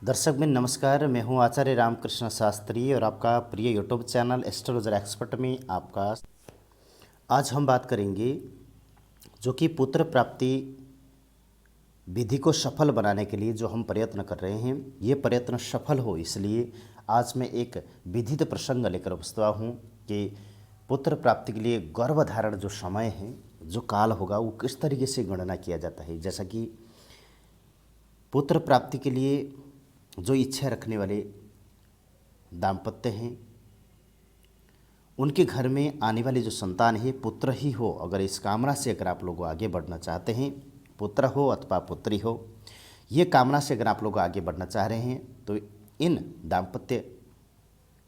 दर्शक में नमस्कार। मैं हूं आचार्य रामकृष्ण शास्त्री और आपका प्रिय यूट्यूब चैनल एस्ट्रोलॉजर एक्सपर्ट में आपका। आज हम बात करेंगे जो कि पुत्र प्राप्ति विधि को सफल बनाने के लिए जो हम प्रयत्न कर रहे हैं, ये प्रयत्न सफल हो, इसलिए आज मैं एक विधित प्रसंग लेकर उपस्थित हूँ कि पुत्र प्राप्ति के लिए गर्भधारण जो समय है, जो काल होगा, वो किस तरीके से गणना किया जाता है। जैसा कि पुत्र प्राप्ति के लिए जो इच्छा रखने वाले दाम्पत्य हैं, उनके घर में आने वाली जो संतान है पुत्र ही हो। अगर इस कामना से अगर आप लोग आगे बढ़ना चाहते हैं, पुत्र हो अथवा पुत्री हो, ये कामना से अगर आप लोग आगे बढ़ना चाह रहे हैं, तो इन दाम्पत्य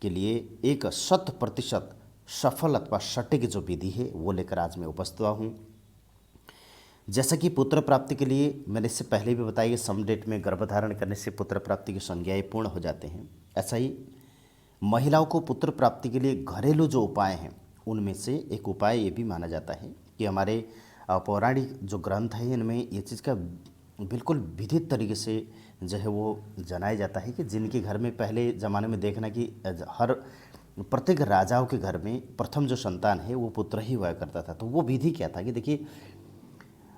के लिए एक 100% सफल अथवा सटीक जो विधि है वो लेकर आज मैं उपस्थित हूँ। जैसा कि पुत्र प्राप्ति के लिए मैंने इससे पहले भी बताया, सम डेट में गर्भधारण करने से पुत्र प्राप्ति की संज्ञाएँ पूर्ण हो जाते हैं। ऐसा ही महिलाओं को पुत्र प्राप्ति के लिए घरेलू जो उपाय हैं, उनमें से एक उपाय ये भी माना जाता है कि हमारे पौराणिक जो ग्रंथ है, इनमें ये चीज़ का बिल्कुल विधित तरीके से जो है वो जनाया जाता है कि जिनके घर में पहले ज़माने में देखना कि हर प्रत्येक राजाओं के घर में प्रथम जो संतान है वो पुत्र ही हुआ करता था। तो वो विधि क्या था कि देखिए,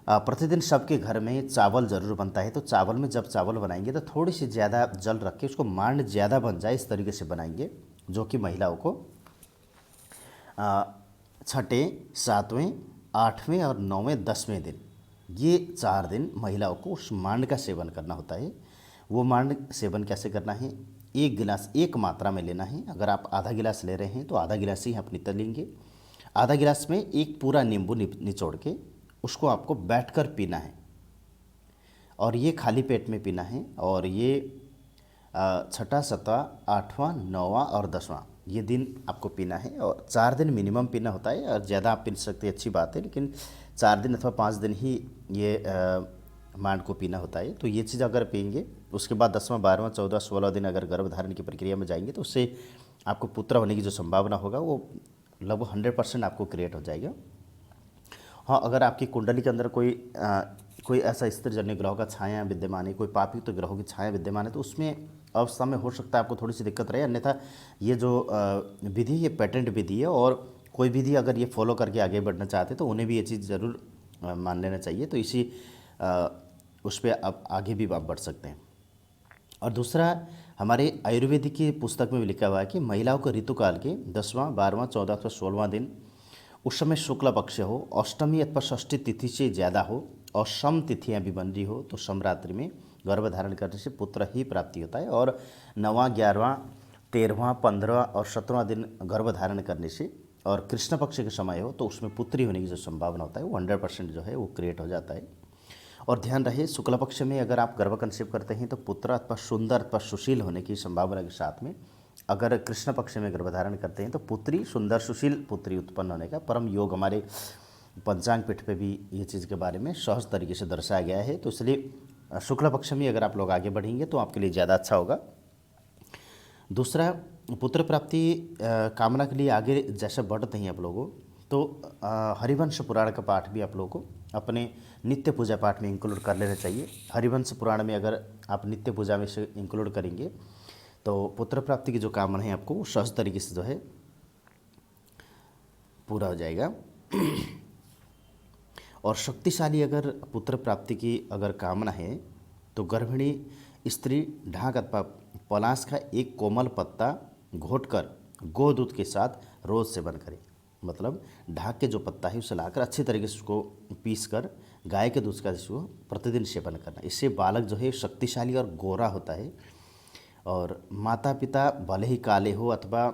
प्रतिदिन सबके घर में चावल ज़रूर बनता है, तो चावल में जब चावल बनाएंगे तो थोड़ी सी ज़्यादा जल रख के उसको मांड ज़्यादा बन जाए, इस तरीके से बनाएंगे, जो कि महिलाओं को छठे, सातवें, आठवें और नौवें, 10वें दिन, ये 4 दिन महिलाओं को उस मांड का सेवन करना होता है। वो मांड सेवन कैसे करना है? 1 गिलास एक मात्रा में लेना है। अगर आप आधा गिलास ले रहे हैं तो आधा गिलास ही आप नितर लेंगे। आधा गिलास में एक पूरा नींबू निचोड़ के उसको आपको बैठकर पीना है, और ये खाली पेट में पीना है। और ये छठा, सातवां, आठवां, नौवां और 10वां ये दिन आपको पीना है, और 4 दिन मिनिमम पीना होता है। और ज़्यादा आप पी सकते हैं, अच्छी बात है, लेकिन 4 दिन अथवा 5 दिन ही ये मांड को पीना होता है। तो ये चीज़ अगर पिएंगे, उसके बाद 10वां, 12वां, 14, 16 दिन अगर गर्भधारण की प्रक्रिया में जाएंगे, तो उससे आपको पुत्र होने की जो संभावना होगा वो लगभग 100% आपको क्रिएट हो जाएगा। हाँ, अगर आपकी कुंडली के अंदर कोई ऐसा स्त्रीजन्य ग्रहों का छाया विद्यमान है, कोई पापयुक्त ग्रहों की छाया विद्यमान है, तो उसमें अवस्था में हो सकता है आपको थोड़ी सी दिक्कत रहे। अन्यथा ये जो विधि, ये पेटेंट विधि है, और कोई विधि अगर ये फॉलो करके आगे बढ़ना चाहते तो उन्हें भी ये चीज़ ज़रूर मान लेना चाहिए। तो इसी उस पर आप आगे भी आप बढ़ सकते हैं। और दूसरा, हमारे आयुर्वेदिक की पुस्तक में भी लिखा हुआ है कि महिलाओं को ऋतुकाल के 10वां, 12वां, 14 अथवा 16वां दिन, उस समय शुक्ल पक्ष हो, अष्टमी अथवा षष्ठी तिथि से ज़्यादा हो, और सम तिथियाँ भी बन रही हो, तो समरात्रि में गर्भधारण करने से पुत्र ही प्राप्ति होता है। और 9वां, 11वां, 13वां, 15वां और 17वां दिन गर्भधारण करने से, और कृष्ण पक्ष के समय हो, तो उसमें पुत्री होने की जो संभावना होता है वो 100% जो है वो क्रिएट हो जाता है। और ध्यान रहे, शुक्ल पक्ष में अगर आप गर्भ कंसीव करते हैं तो पुत्र अथवा सुंदर अथवा सुशील होने की संभावना के साथ में, अगर कृष्ण पक्ष में गर्भधारण करते हैं तो पुत्री, सुंदर सुशील पुत्री उत्पन्न होने का परम योग हमारे पंचांग पीठ पे भी ये चीज़ के बारे में सहज तरीके से दर्शाया गया है। तो इसलिए शुक्ल पक्ष में अगर आप लोग आगे बढ़ेंगे तो आपके लिए ज़्यादा अच्छा होगा। दूसरा, पुत्र प्राप्ति कामना के लिए आगे जैसे बढ़ते हैं आप लोगों, तो हरिवंश पुराण का पाठ भी आप लोगों को अपने नित्य पूजा पाठ में इंक्लूड कर लेना चाहिए। हरिवंश पुराण में अगर आप नित्य पूजा में से इंक्लूड करेंगे तो पुत्र प्राप्ति की जो कामना है आपको सहज तरीके से जो है पूरा हो जाएगा। और शक्तिशाली अगर पुत्र प्राप्ति की अगर कामना है तो गर्भिणी स्त्री ढाक अथवा पलाश का एक कोमल पत्ता घोटकर गोदूध के साथ रोज सेवन करें। मतलब ढाक के जो पत्ता है उसे लाकर अच्छी तरीके से उसको पीस कर गाय के दूध का जिसको प्रतिदिन सेवन करना। इससे बालक जो है शक्तिशाली और गोरा होता है। और माता पिता भले ही काले हो अथवा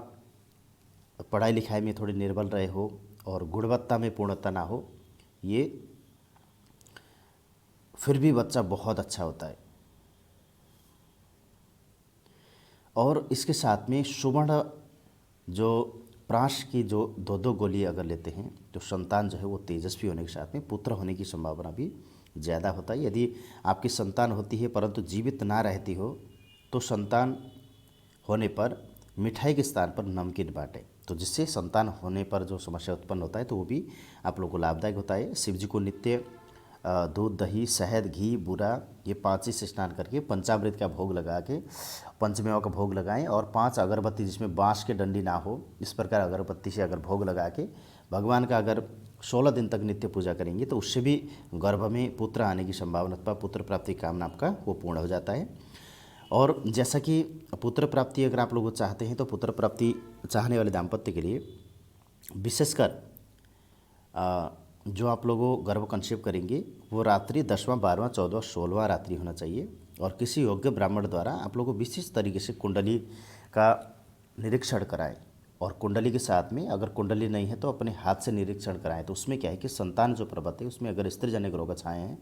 पढ़ाई लिखाई में थोड़ी निर्बल रहे हो और गुणवत्ता में पूर्णता ना हो, ये फिर भी बच्चा बहुत अच्छा होता है। और इसके साथ में सुवर्ण जो प्राश की जो 2-2 गोली अगर लेते हैं तो संतान जो है वो तेजस्वी होने के साथ में पुत्र होने की संभावना भी ज़्यादा होता है। यदि आपकी संतान होती है परंतु जीवित ना रहती हो, तो संतान होने पर मिठाई के स्थान पर नमकीन बांटें, तो जिससे संतान होने पर जो समस्या उत्पन्न होता है तो वो भी आप लोगों को लाभदायक होता है। शिव जी को नित्य दूध, दही, शहद, घी, बूरा, ये 5 चीज़ से स्नान करके पंचामृत का भोग लगा के पंचमेवा का भोग लगाएं और 5 अगरबत्ती जिसमें बाँस के डंडी ना हो इस प्रकार अगरबत्ती से अगर भोग लगा के भगवान का अगर 16 दिन तक नित्य पूजा करेंगे तो उससे भी गर्भ में पुत्र आने की संभावना अथवा पुत्र प्राप्ति की कामना आपका वो पूर्ण हो जाता है। और जैसा कि पुत्र प्राप्ति अगर आप लोग चाहते हैं तो पुत्र प्राप्ति चाहने वाले दाम्पत्य के लिए विशेषकर जो आप लोगों गर्भ कंसेप्ट करेंगे वो रात्रि 10वां, 12वां, 14वां, 16वां रात्रि होना चाहिए और किसी योग्य ब्राह्मण द्वारा आप लोगों को विशेष तरीके से कुंडली का निरीक्षण कराएं। और कुंडली के साथ में अगर कुंडली नहीं है तो अपने हाथ से निरीक्षण कराएं। तो उसमें क्या है कि संतान जो पर्वत है उसमें अगर स्त्रीजन्य ग्रहों का छाए हैं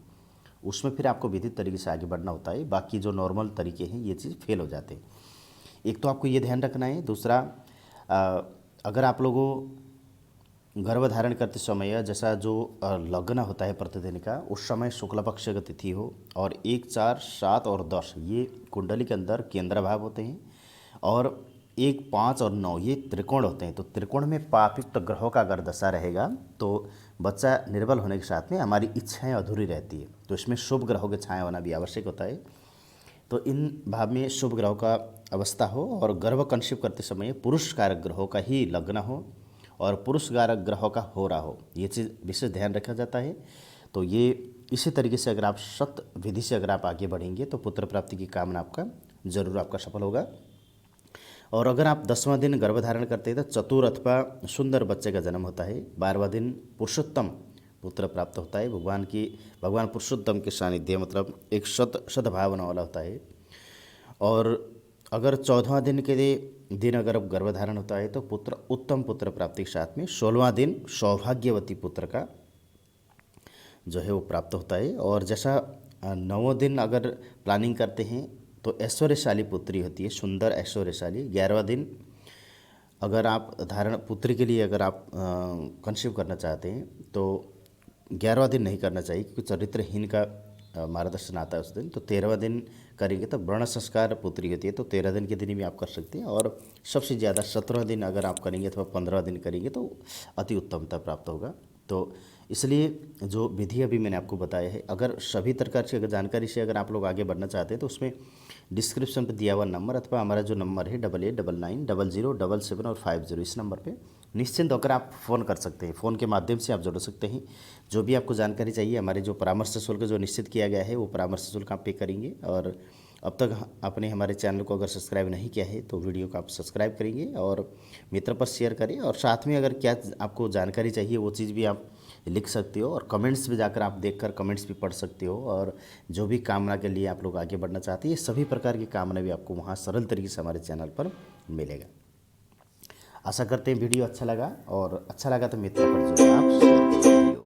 उसमें फिर आपको विधित तरीके से आगे बढ़ना होता है। बाकी जो नॉर्मल तरीके हैं ये चीज़ फेल हो जाते हैं। एक तो आपको ये ध्यान रखना है। दूसरा, अगर आप लोगों गर्भ धारण करते समय जैसा जो लग्न होता है प्रतिदिन का उस समय शुक्ल पक्ष का तिथि हो और 1, 4, 7 और 10 ये कुंडली के अंदर केंद्र भाव होते हैं और 1, 5 और 9 ये त्रिकोण होते हैं। तो त्रिकोण में पापयुक्त ग्रहों का अगर दशा रहेगा तो बच्चा निर्बल होने के साथ में हमारी इच्छाएं अधूरी रहती है। तो इसमें शुभ ग्रहों के छाया होना भी आवश्यक होता है। तो इन भाव में शुभ ग्रहों का अवस्था हो और गर्भ कंसीव करते समय पुरुष कारक ग्रहों का ही लग्न हो और पुरुष कारक ग्रहों का हो रहा हो, ये चीज़ विशेष ध्यान रखा जाता है। तो ये इसी तरीके से अगर आप सत विधि से अगर आप आगे बढ़ेंगे तो पुत्र प्राप्ति की कामना आपका जरूर आपका सफल होगा। और अगर आप 10वां दिन गर्भधारण करते हैं तो चतुर अथवा सुंदर बच्चे का जन्म होता है। 12वां दिन पुरुषोत्तम पुत्र प्राप्त होता है। भगवान पुरुषोत्तम के सानिध्य मतलब एक सद्भावना वाला होता है। और अगर 14वां दिन के दिन अगर गर्भधारण होता है तो उत्तम पुत्र प्राप्ति के साथ में 16वां दिन सौभाग्यवती पुत्र का जो है वो प्राप्त होता है। और जैसा 9वां दिन अगर प्लानिंग करते हैं तो ऐश्वर्यशाली पुत्री होती है, सुंदर ऐश्वर्यशाली। 11वां दिन अगर आप धारण पुत्री के लिए अगर आप कंसीव करना चाहते हैं तो 11वां दिन नहीं करना चाहिए क्योंकि चरित्रहीन का मार्गदर्शन आता है उस दिन। तो 13वां दिन करेंगे तो वर्ण संस्कार पुत्री होती है तो 13 दिन के दिन भी आप कर सकते हैं। और सबसे ज़्यादा 17वां दिन अगर आप करेंगे अथवा 15वां दिन करेंगे तो अति उत्तमता प्राप्त होगा। तो इसलिए जो विधि अभी मैंने आपको बताया है, अगर सभी प्रकार की अगर जानकारी से अगर आप लोग आगे बढ़ना चाहते हैं तो उसमें डिस्क्रिप्शन पे दिया हुआ नंबर अथवा हमारा जो नंबर है 88990077 और 50 इस नंबर पे निश्चिंत होकर आप फ़ोन कर सकते हैं। फ़ोन के माध्यम से आप जुड़ सकते हैं। जो भी आपको जानकारी चाहिए, हमारे जो परामर्श शुल्क जो निश्चित किया गया है वो परामर्श शुल्क आप पे करेंगे। और अब तक आपने हमारे चैनल को अगर सब्सक्राइब नहीं किया है तो वीडियो को आप सब्सक्राइब करेंगे और मित्र पर शेयर करें। और साथ में अगर क्या आपको जानकारी चाहिए वो चीज़ भी आप लिख सकते हो और कमेंट्स में जाकर आप देखकर कमेंट्स भी पढ़ सकते हो। और जो भी कामना के लिए आप लोग आगे बढ़ना चाहते हैं ये सभी प्रकार की कामना भी आपको वहाँ सरल तरीके से हमारे चैनल पर मिलेगा। आशा करते हैं वीडियो अच्छा लगा और अच्छा लगा तो मित्रों पर जरूर आप शेयर करें।